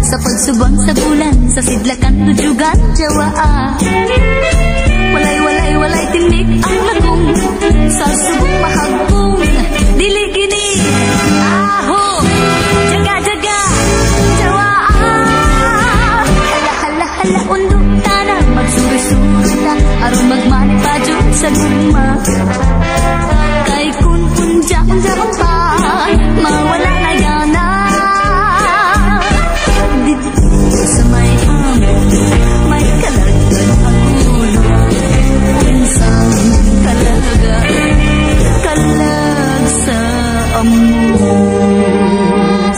sa pagsubang sa bulan, sa sidlakan tujugan jawaa. Walay tinik ang lagong, sa subong mahagpong, dili gini aho, jaga jawaa. Hala undok tana, magsuri-suri ta aron magmanipadyo sa luma. Kay kun punjang pa mawala na yana. Sa may amon, may kalagdan ang ulo. Unsang kalag sa amon.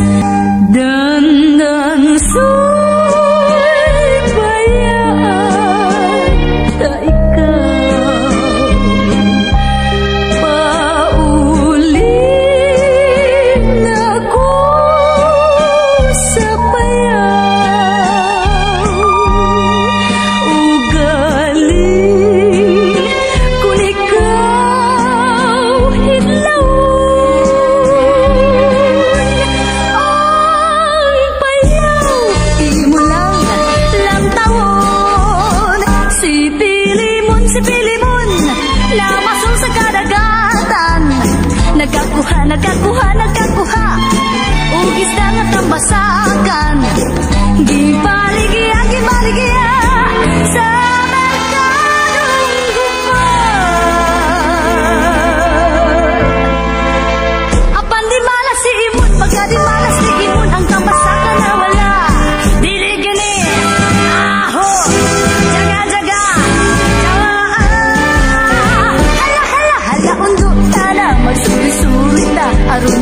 Dandan so'y bayaan ta ikaw. Paulin ako sa bayaw. Ugaling kung ikaw hitlaw. Ang bayaw, imo lang tawon. Si Pilimon, lamasong sa kadagatan. Nagkakuha ugis na nga tambasakan. Gibaligya sa merkadong gupa. Apan di malas si imon, pagka di malas ni imon ang tambasakan na wala. Dili gini aho, jaga hala undo tana, magsuri-suri ta aron